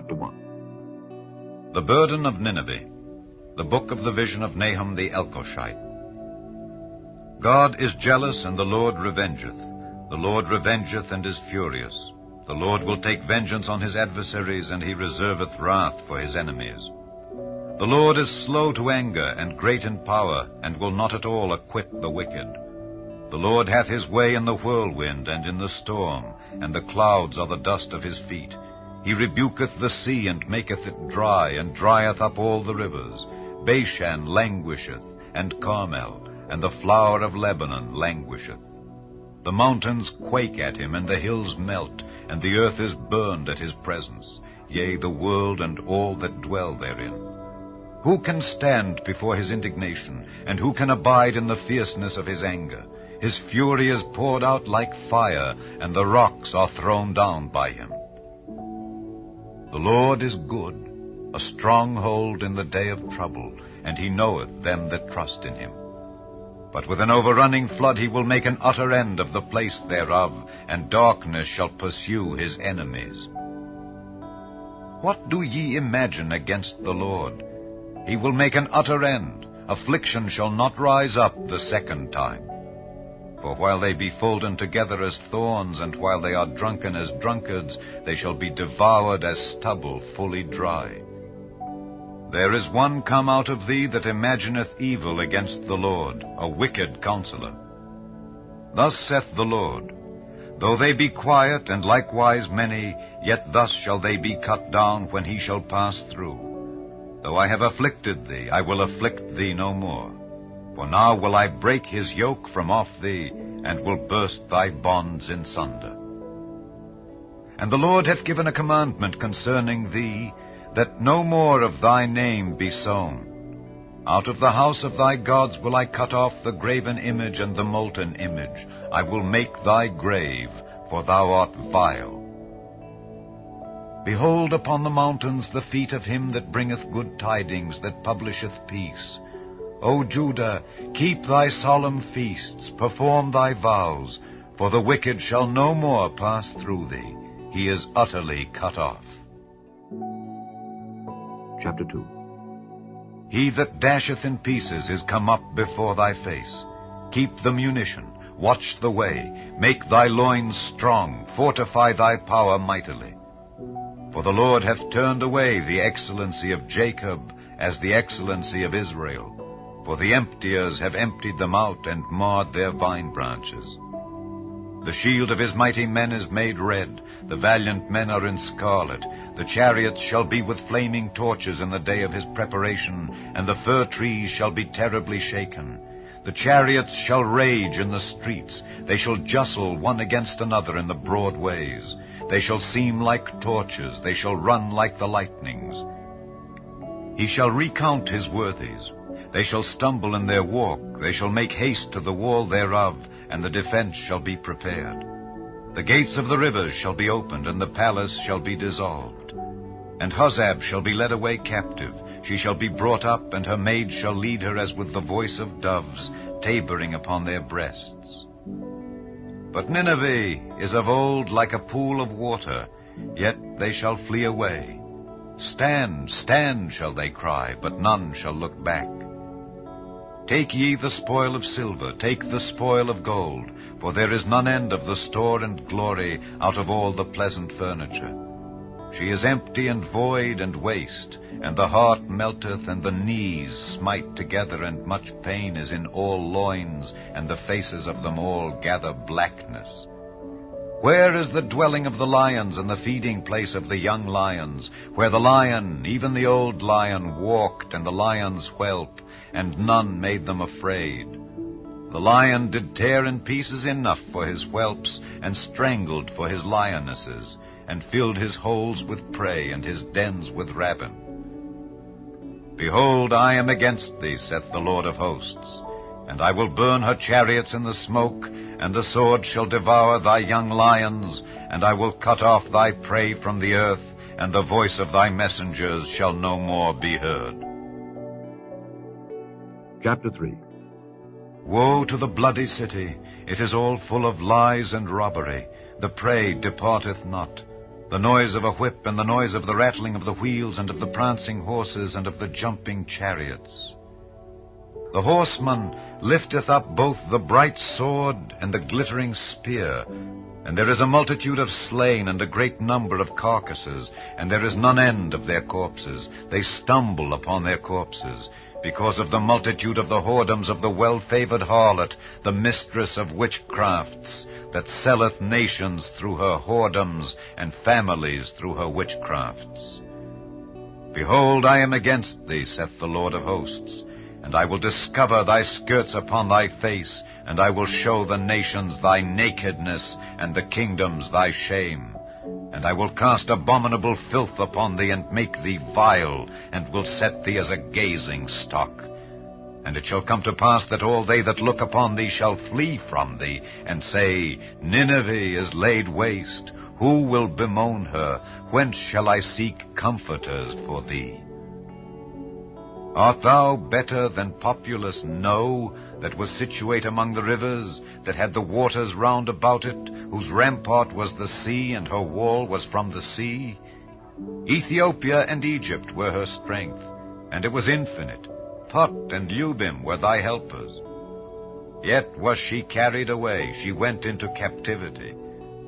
Chapter 1. The Burden of Nineveh. The Book of the Vision of Nahum the Elkoshite. God is jealous, and the Lord revengeth. The Lord revengeth, and is furious. The Lord will take vengeance on his adversaries, and he reserveth wrath for his enemies. The Lord is slow to anger, and great in power, and will not at all acquit the wicked. The Lord hath his way in the whirlwind and in the storm, and the clouds are the dust of his feet. He rebuketh the sea, and maketh it dry, and drieth up all the rivers. Bashan languisheth, and Carmel, and the flower of Lebanon languisheth. The mountains quake at him, and the hills melt, and the earth is burned at his presence, yea, the world and all that dwell therein. Who can stand before his indignation, and who can abide in the fierceness of his anger? His fury is poured out like fire, and the rocks are thrown down by him. The Lord is good, a stronghold in the day of trouble, and he knoweth them that trust in him. But with an overrunning flood he will make an utter end of the place thereof, and darkness shall pursue his enemies. What do ye imagine against the Lord? He will make an utter end. Affliction shall not rise up the second time. For while they be folden together as thorns, and while they are drunken as drunkards, they shall be devoured as stubble fully dry. There is one come out of thee that imagineth evil against the Lord, a wicked counselor. Thus saith the Lord, though they be quiet, and likewise many, yet thus shall they be cut down when he shall pass through. Though I have afflicted thee, I will afflict thee no more. For now will I break his yoke from off thee, and will burst thy bonds in sunder. And the Lord hath given a commandment concerning thee, that no more of thy name be sown. Out of the house of thy gods will I cut off the graven image and the molten image. I will make thy grave, for thou art vile. Behold upon the mountains the feet of him that bringeth good tidings, that publisheth peace. O Judah, keep thy solemn feasts, perform thy vows, for the wicked shall no more pass through thee. He is utterly cut off. Chapter 2. He that dasheth in pieces is come up before thy face. Keep the munition, watch the way, make thy loins strong, fortify thy power mightily. For the Lord hath turned away the excellency of Jacob as the excellency of Israel. For the emptiers have emptied them out, and marred their vine branches. The shield of his mighty men is made red, the valiant men are in scarlet. The chariots shall be with flaming torches in the day of his preparation, and the fir trees shall be terribly shaken. The chariots shall rage in the streets, they shall justle one against another in the broad ways. They shall seem like torches, they shall run like the lightnings. He shall recount his worthies. They shall stumble in their walk, they shall make haste to the wall thereof, and the defense shall be prepared. The gates of the rivers shall be opened, and the palace shall be dissolved. And Huzzab shall be led away captive, she shall be brought up, and her maids shall lead her as with the voice of doves, tabering upon their breasts. But Nineveh is of old like a pool of water, yet they shall flee away. Stand, stand, shall they cry, but none shall look back. Take ye the spoil of silver, take the spoil of gold, for there is none end of the store and glory out of all the pleasant furniture. She is empty and void and waste, and the heart melteth, and the knees smite together, and much pain is in all loins, and the faces of them all gather blackness. Where is the dwelling of the lions, and the feeding place of the young lions, where the lion, even the old lion, walked, and the lion's whelp, and none made them afraid? The lion did tear in pieces enough for his whelps, and strangled for his lionesses, and filled his holes with prey, and his dens with rapine. Behold, I am against thee, saith the Lord of hosts, and I will burn her chariots in the smoke, and the sword shall devour thy young lions, and I will cut off thy prey from the earth, and the voice of thy messengers shall no more be heard. Chapter 3. Woe to the bloody city! It is all full of lies and robbery. The prey departeth not. the noise of a whip, and the noise of the rattling of the wheels, and of the prancing horses, and of the jumping chariots. The horseman lifteth up both the bright sword and the glittering spear, and there is a multitude of slain, and a great number of carcasses, and there is none end of their corpses. They stumble upon their corpses, because of the multitude of the whoredoms of the well-favored harlot, the mistress of witchcrafts, that selleth nations through her whoredoms, and families through her witchcrafts. Behold, I am against thee, saith the Lord of hosts, and I will discover thy skirts upon thy face, and I will show the nations thy nakedness, and the kingdoms thy shame. And I will cast abominable filth upon thee, and make thee vile, and will set thee as a gazing stock. And it shall come to pass that all they that look upon thee shall flee from thee, and say, Nineveh is laid waste. Who will bemoan her? Whence shall I seek comforters for thee? Art thou better than populous No, that was situate among the rivers, that had the waters round about it, whose rampart was the sea, and her wall was from the sea? Ethiopia and Egypt were her strength, and it was infinite. Put and Lubim were thy helpers. Yet was she carried away, she went into captivity.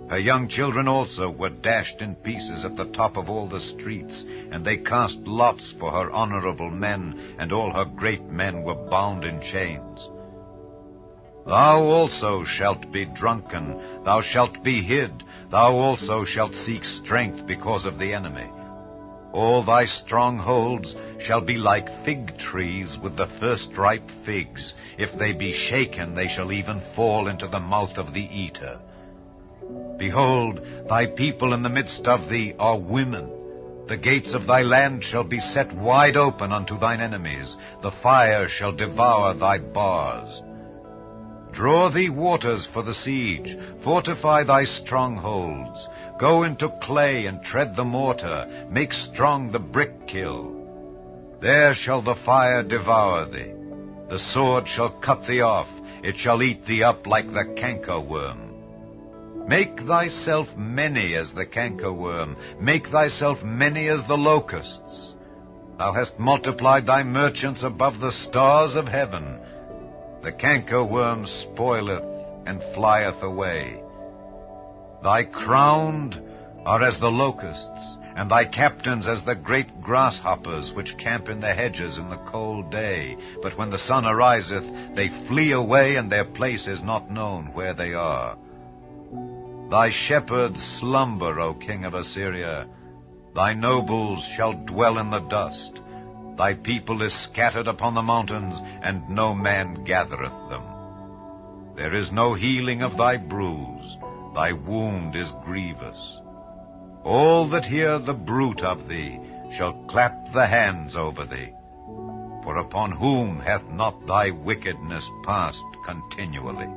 Her young children also were dashed in pieces at the top of all the streets, and they cast lots for her honorable men, and all her great men were bound in chains. Thou also shalt be drunken, thou shalt be hid, thou also shalt seek strength because of the enemy. All thy strongholds shall be like fig trees with the first ripe figs. If they be shaken, they shall even fall into the mouth of the eater. Behold, thy people in the midst of thee are women. The gates of thy land shall be set wide open unto thine enemies. The fire shall devour thy bars. Draw thee waters for the siege. Fortify thy strongholds. Go into clay and tread the mortar. Make strong the brick kiln. There shall the fire devour thee. The sword shall cut thee off. It shall eat thee up like the cankerworm. Make thyself many as the cankerworm. Make thyself many as the locusts. Thou hast multiplied thy merchants above the stars of heaven. The cankerworm spoileth and flieth away. Thy crowned are as the locusts, and thy captains as the great grasshoppers which camp in the hedges in the cold day. But when the sun ariseth, they flee away, and their place is not known where they are. Thy shepherds slumber, O king of Assyria. Thy nobles shall dwell in the dust. Thy people is scattered upon the mountains, and no man gathereth them. There is no healing of thy bruise. Thy wound is grievous. All that hear the bruit of thee shall clap the hands over thee. For upon whom hath not thy wickedness passed continually?